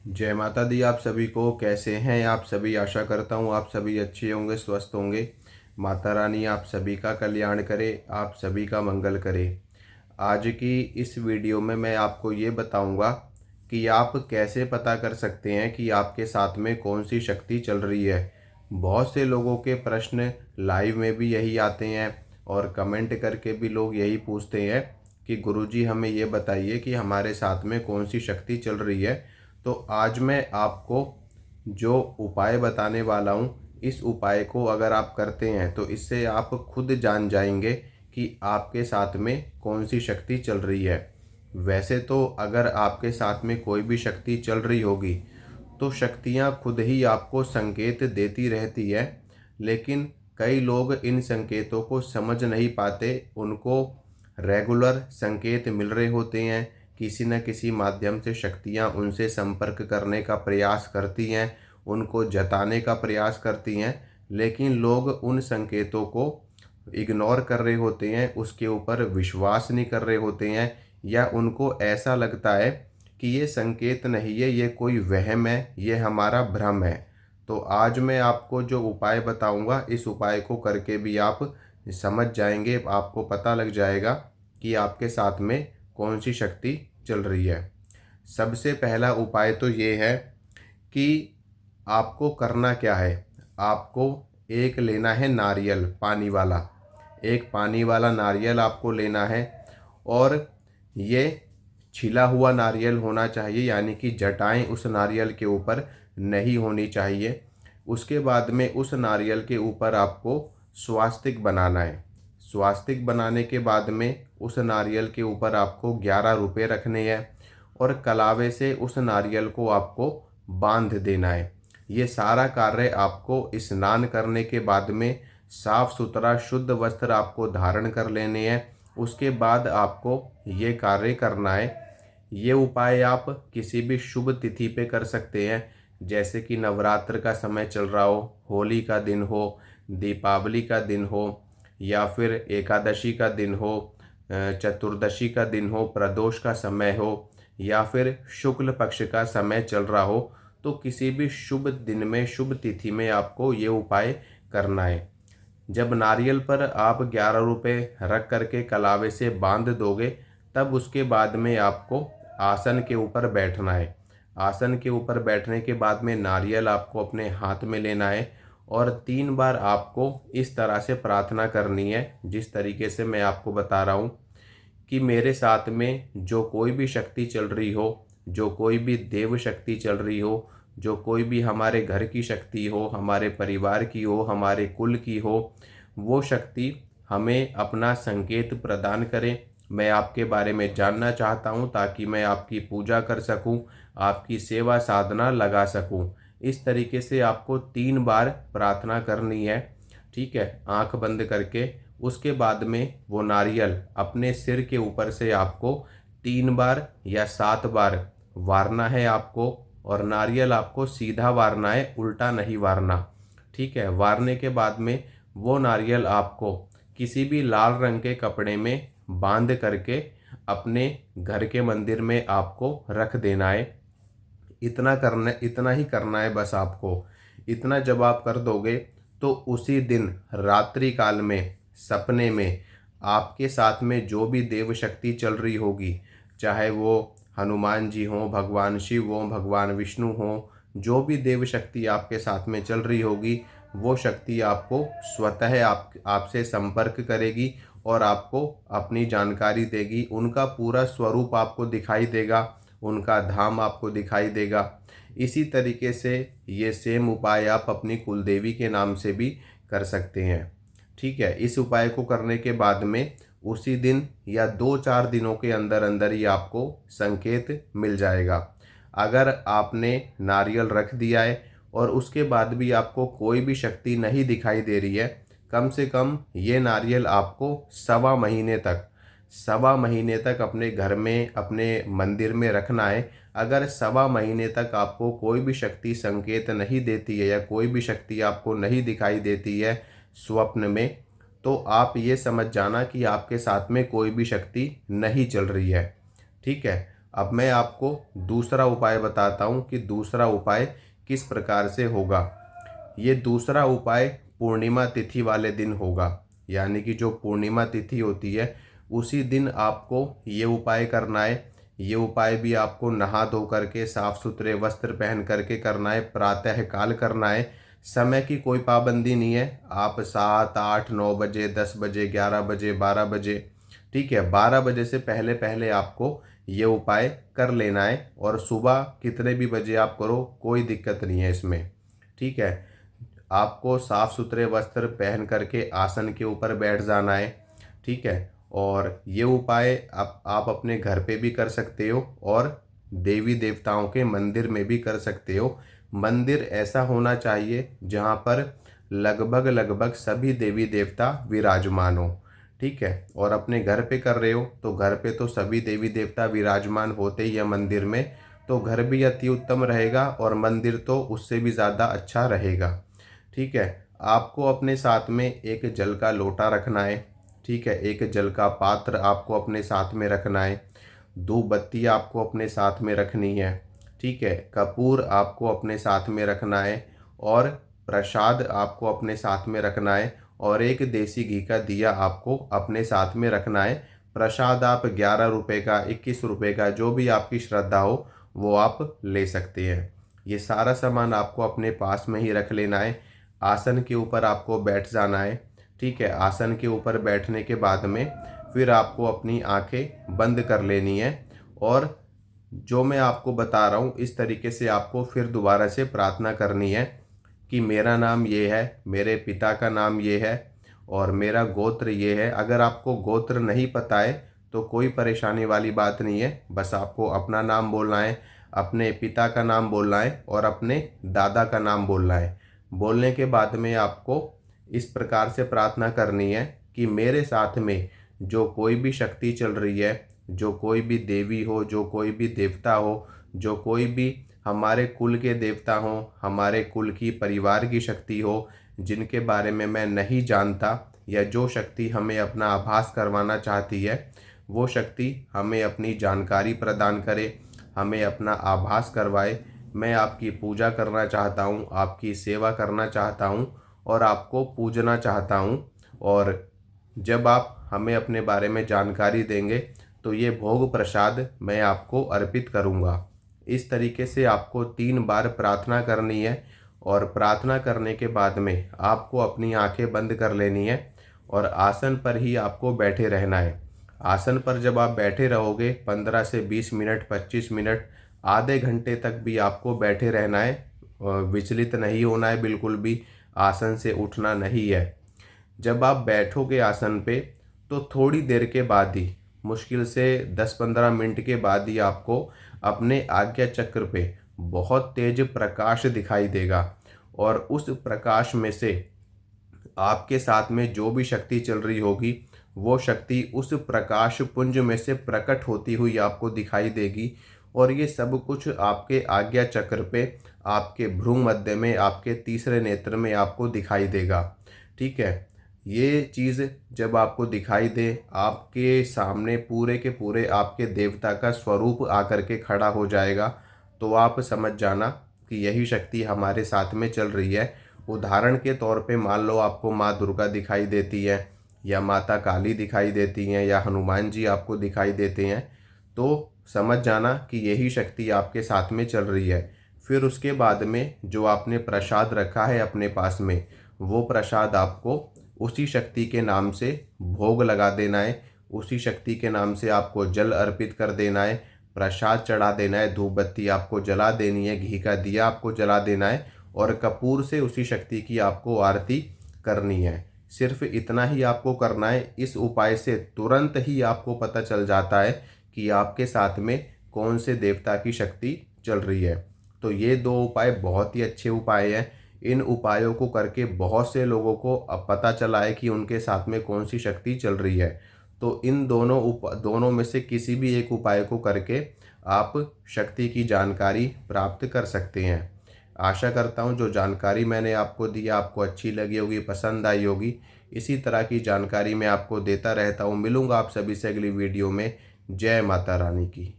जय माता दी। आप सभी को कैसे हैं आप सभी। आशा करता हूँ आप सभी अच्छे होंगे, स्वस्थ होंगे। माता रानी आप सभी का कल्याण करे, आप सभी का मंगल करे। आज की इस वीडियो में मैं आपको ये बताऊंगा कि आप कैसे पता कर सकते हैं कि आपके साथ में कौन सी शक्ति चल रही है। बहुत से लोगों के प्रश्न लाइव में भी यही आते हैं और कमेंट करके भी लोग यही पूछते हैं कि गुरुजी हमें ये बताइए कि हमारे साथ में कौन सी शक्ति चल रही है। तो आज मैं आपको जो उपाय बताने वाला हूँ, इस उपाय को अगर आप करते हैं तो इससे आप खुद जान जाएंगे कि आपके साथ में कौन सी शक्ति चल रही है। वैसे तो अगर आपके साथ में कोई भी शक्ति चल रही होगी तो शक्तियाँ खुद ही आपको संकेत देती रहती है, लेकिन कई लोग इन संकेतों को समझ नहीं पाते। उनको रेगुलर संकेत मिल रहे होते हैं, किसी न किसी माध्यम से शक्तियाँ उनसे संपर्क करने का प्रयास करती हैं, उनको जताने का प्रयास करती हैं, लेकिन लोग उन संकेतों को इग्नोर कर रहे होते हैं, उसके ऊपर विश्वास नहीं कर रहे होते हैं, या उनको ऐसा लगता है कि ये संकेत नहीं है, ये कोई वहम है, ये हमारा भ्रम है। तो आज मैं आपको जो उपाय बताऊंगा, इस उपाय को करके भी आप समझ जाएंगे, आपको पता लग जाएगा कि आपके साथ में कौन सी शक्ति चल रही है। सबसे पहला उपाय तो ये है कि आपको करना क्या है। आपको एक लेना है नारियल, पानी वाला। एक पानी वाला नारियल आपको लेना है, और ये छिला हुआ नारियल होना चाहिए, यानी कि जटाएं उस नारियल के ऊपर नहीं होनी चाहिए। उसके बाद में उस नारियल के ऊपर आपको स्वास्तिक बनाना है। स्वास्तिक बनाने के बाद में उस नारियल के ऊपर आपको 11 रुपये रखने हैं, और कलावे से उस नारियल को आपको बांध देना है। ये सारा कार्य आपको स्नान करने के बाद में साफ सुथरा शुद्ध वस्त्र आपको धारण कर लेने हैं। उसके बाद आपको ये कार्य करना है। ये उपाय आप किसी भी शुभ तिथि पे कर सकते हैं, जैसे कि नवरात्र का समय चल रहा हो, होली का दिन हो, दीपावली का दिन हो, या फिर एकादशी का दिन हो, चतुर्दशी का दिन हो, प्रदोष का समय हो, या फिर शुक्ल पक्ष का समय चल रहा हो। तो किसी भी शुभ दिन में, शुभ तिथि में आपको ये उपाय करना है। जब नारियल पर आप 11 रुपये रख करके कलावे से बांध दोगे, तब उसके बाद में आपको आसन के ऊपर बैठना है। आसन के ऊपर बैठने के बाद में नारियल आपको अपने हाथ में लेना है, और 3 बार आपको इस तरह से प्रार्थना करनी है, जिस तरीके से मैं आपको बता रहा हूँ कि मेरे साथ में जो कोई भी शक्ति चल रही हो, जो कोई भी देव शक्ति चल रही हो, जो कोई भी हमारे घर की शक्ति हो, हमारे परिवार की हो, हमारे कुल की हो, वो शक्ति हमें अपना संकेत प्रदान करे। मैं आपके बारे में जानना चाहता हूँ, ताकि मैं आपकी पूजा कर सकूँ, आपकी सेवा साधना लगा सकूँ। इस तरीके से आपको 3 बार प्रार्थना करनी है, ठीक है, आंख बंद करके। उसके बाद में वो नारियल अपने सिर के ऊपर से आपको 3 बार या 7 बार वारना है आपको, और नारियल आपको सीधा वारना है, उल्टा नहीं वारना, ठीक है। वारने के बाद में वो नारियल आपको किसी भी लाल रंग के कपड़े में बांध करके अपने घर के मंदिर में आपको रख देना है। इतना ही करना है बस आपको। इतना जब आप कर दोगे तो उसी दिन रात्रि काल में सपने में आपके साथ में जो भी देव शक्ति चल रही होगी, चाहे वो हनुमान जी हों, भगवान शिव हों, भगवान विष्णु हों, जो भी देव शक्ति आपके साथ में चल रही होगी, वो शक्ति आपको स्वतः आपसे संपर्क करेगी और आपको अपनी जानकारी देगी। उनका पूरा स्वरूप आपको दिखाई देगा, उनका धाम आपको दिखाई देगा। इसी तरीके से ये सेम उपाय आप अपनी कुलदेवी के नाम से भी कर सकते हैं, ठीक है। इस उपाय को करने के बाद में उसी दिन या 2-4 दिनों के अंदर अंदर ही आपको संकेत मिल जाएगा। अगर आपने नारियल रख दिया है और उसके बाद भी आपको कोई भी शक्ति नहीं दिखाई दे रही है, कम से कम ये नारियल आपको सवा महीने तक अपने घर में, अपने मंदिर में रखना है। अगर सवा महीने तक आपको कोई भी शक्ति संकेत नहीं देती है, या कोई भी शक्ति आपको नहीं दिखाई देती है स्वप्न में, तो आप ये समझ जाना कि आपके साथ में कोई भी शक्ति नहीं चल रही है, ठीक है। अब मैं आपको दूसरा उपाय बताता हूँ कि दूसरा उपाय किस प्रकार से होगा। ये दूसरा उपाय पूर्णिमा तिथि वाले दिन होगा, यानी कि जो पूर्णिमा तिथि होती है उसी दिन आपको ये उपाय करना है। ये उपाय भी आपको नहा धो करके साफ सुथरे वस्त्र पहन करके करना है, प्रातः काल करना है। समय की कोई पाबंदी नहीं है, आप 7, 8, 9 बजे, 10 बजे, 11 बजे, 12 बजे, ठीक है, 12 बजे से पहले पहले आपको ये उपाय कर लेना है। और सुबह कितने भी बजे आप करो, कोई दिक्कत नहीं है इसमें, ठीक है। आपको साफ सुथरे वस्त्र पहन करके आसन के ऊपर बैठ जाना है, ठीक है। और ये उपाय आप अपने घर पे भी कर सकते हो और देवी देवताओं के मंदिर में भी कर सकते हो। मंदिर ऐसा होना चाहिए जहाँ पर लगभग लगभग सभी देवी देवता विराजमान हो, ठीक है। और अपने घर पे कर रहे हो तो घर पे तो सभी देवी देवता विराजमान होते ही है मंदिर में, तो घर भी अति उत्तम रहेगा और मंदिर तो उससे भी ज़्यादा अच्छा रहेगा, ठीक है। आपको अपने साथ में एक जल का लोटा रखना है, ठीक है, एक जल का पात्र आपको अपने साथ में रखना है, धूप बत्ती आपको अपने साथ में रखनी है, ठीक है, कपूर आपको अपने साथ में रखना है और प्रसाद आपको अपने साथ में रखना है और एक देसी घी का दिया आपको अपने साथ में रखना है। प्रसाद आप 11 रुपये का, 21 रुपये का, जो भी आपकी श्रद्धा हो वो आप ले सकते हैं। ये सारा सामान आपको अपने पास में ही रख लेना है। आसन के ऊपर आपको बैठ जाना है, ठीक है। आसन के ऊपर बैठने के बाद में फिर आपको अपनी आंखें बंद कर लेनी है और जो मैं आपको बता रहा हूँ इस तरीके से आपको फिर दोबारा से प्रार्थना करनी है कि मेरा नाम ये है, मेरे पिता का नाम ये है और मेरा गोत्र ये है। अगर आपको गोत्र नहीं पता है तो कोई परेशानी वाली बात नहीं है, बस आपको अपना नाम बोलना है, अपने पिता का नाम बोलना है और अपने दादा का नाम बोलना है। बोलने के बाद में आपको इस प्रकार से प्रार्थना करनी है कि मेरे साथ में जो कोई भी शक्ति चल रही है, जो कोई भी देवी हो, जो कोई भी देवता हो, जो कोई भी हमारे कुल के देवता हों, हमारे कुल की परिवार की शक्ति हो, जिनके बारे में मैं नहीं जानता, या जो शक्ति हमें अपना आभास करवाना चाहती है, वो शक्ति हमें अपनी जानकारी प्रदान करे, हमें अपना आभास करवाए। मैं आपकी पूजा करना चाहता हूँ, आपकी सेवा करना चाहता हूँ और आपको पूजना चाहता हूँ। और जब आप हमें अपने बारे में जानकारी देंगे तो ये भोग प्रसाद मैं आपको अर्पित करूँगा। इस तरीके से आपको 3 बार प्रार्थना करनी है और प्रार्थना करने के बाद में आपको अपनी आंखें बंद कर लेनी है और आसन पर ही आपको बैठे रहना है। आसन पर जब आप बैठे रहोगे 15 से 20 मिनट, 25 मिनट, आधे घंटे तक भी आपको बैठे रहना है। विचलित नहीं होना है, बिल्कुल भी आसन से उठना नहीं है। जब आप बैठोगे आसन पे तो थोड़ी देर के बाद ही, मुश्किल से 10-15 मिनट के बाद ही आपको अपने आज्ञा चक्र पे बहुत तेज प्रकाश दिखाई देगा और उस प्रकाश में से आपके साथ में जो भी शक्ति चल रही होगी वो शक्ति उस प्रकाश पुंज में से प्रकट होती हुई आपको दिखाई देगी। और ये सब कुछ आपके आज्ञा चक्र पे, आपके भ्रू मध्य में, आपके तीसरे नेत्र में आपको दिखाई देगा, ठीक है। ये चीज़ जब आपको दिखाई दे, आपके सामने पूरे के पूरे आपके देवता का स्वरूप आकर के खड़ा हो जाएगा, तो आप समझ जाना कि यही शक्ति हमारे साथ में चल रही है। उदाहरण के तौर पे मान लो आपको माँ दुर्गा दिखाई देती है या माता काली दिखाई देती हैं या हनुमान जी आपको दिखाई देते हैं, तो समझ जाना कि यही शक्ति आपके साथ में चल रही है। फिर उसके बाद में जो आपने प्रसाद रखा है अपने पास में, वो प्रसाद आपको उसी शक्ति के नाम से भोग लगा देना है, उसी शक्ति के नाम से आपको जल अर्पित कर देना है, प्रसाद चढ़ा देना है, धूप बत्ती आपको जला देनी है, घी का दिया आपको जला देना है और कपूर से उसी शक्ति की आपको आरती करनी है। सिर्फ इतना ही आपको करना है। इस उपाय से तुरंत ही आपको पता चल जाता है कि आपके साथ में कौन से देवता की शक्ति चल रही है। तो ये 2 उपाय बहुत ही अच्छे उपाय हैं। इन उपायों को करके बहुत से लोगों को अब पता चला है कि उनके साथ में कौन सी शक्ति चल रही है। तो इन दोनों में से किसी भी एक उपाय को करके आप शक्ति की जानकारी प्राप्त कर सकते हैं। आशा करता हूँ जो जानकारी मैंने आपको दी आपको अच्छी लगी होगी, पसंद आई होगी। इसी तरह की जानकारी मैं आपको देता रहता हूँ। मिलूँगा आप सभी से अगली वीडियो में। जय माता रानी की।